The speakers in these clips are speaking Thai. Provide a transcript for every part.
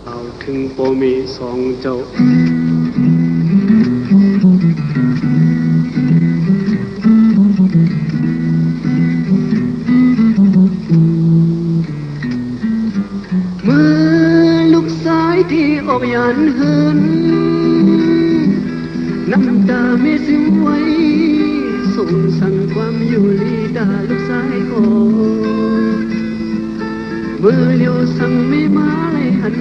เอาถึงโปมีสองเจ้าเมื่อลูกสายที่อบยันเหินน้ำตาไม่ซึมไว้ส่งสั่งความอยู่ลีตาลูกสายโอเมื่อเลี้ยวสั่งไม่มาเลยหัน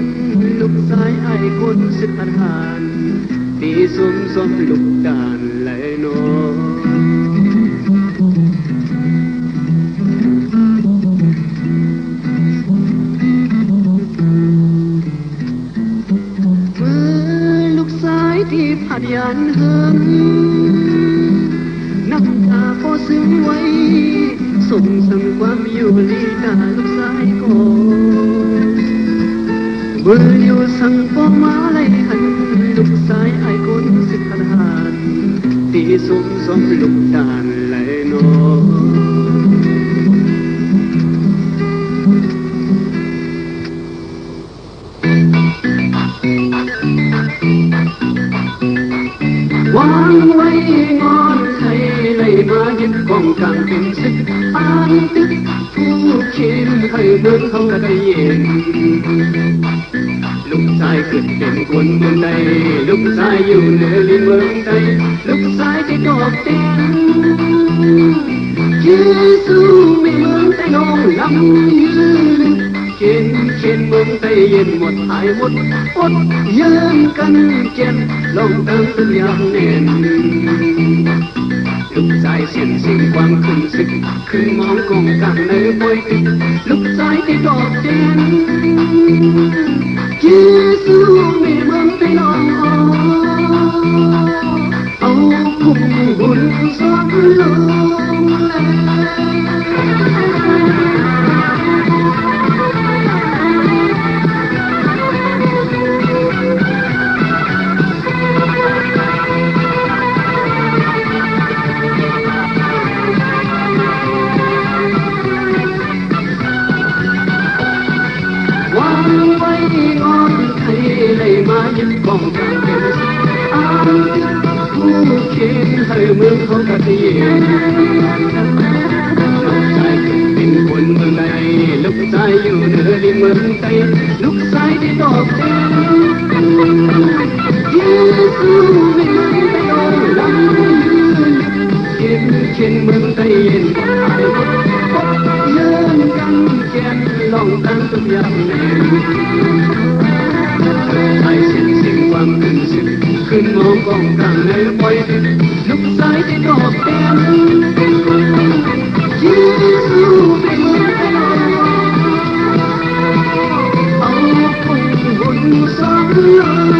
ลูกสายไอ้คนสิทธานตีสมลูกดานเลยโนที่ผัดยันเหินน้ำตาพอซึ้งไว้ส่งสั่งความอยู่ลีตาลูกสายโกเบื่ออยู่สั่งพอมาเลยหันลูกสายไอ้คนสิทธานตีสมลูกดานเลยโนวางไว้งอนใครเลยมายึดกองกลางเป็นศึกอ่านตึกผู้เขียนให้เมืองเขากระเย็นลูกชายขึ้นเป็นคนเมืองใดลูกชายอยู่เหนือลินเมืองใดลูกชายที่ดอกเต้นยื้อสู้ไม่เมืองใต้น้องลำยืนเขียนเมืองใต้เย็นหมดหายหมดอดยืนกันเจ็บลองเติมสัญญาแน่นลูกชายเสียนสิ่งความขึ้นสึกขึ้นมองกองกลางในปอยติดลูกชายที่ดอกเด่นยื้อสู้ไม่เมืองใต้น้องเอาพุ่มบุญสอนลงไว้งอนใครเลยมายึดกองกลางเป็นอ่านผู้เขียนให้เมืองเขากระเทียนลูกชายเป็นคนเมืองใดลูกชายอยู่เหนือลินเมืองใต้ลูกชายที่ดอกเด่นยื้อสู้ไม่เมืองใต้น้องลำยืนเขียนเมืองใต้เย็นหายหมดพบเยินกันแก่นลองตั้งทุกอย่างแน่ไอ้สิ่งความขึ้นสึกขึ้นมองกองกลางในปอยติดลูกชายที่ดอกเด่นยื้อสู้ไม่เมืองใต้น้องเอาพุ่งบุญสองลง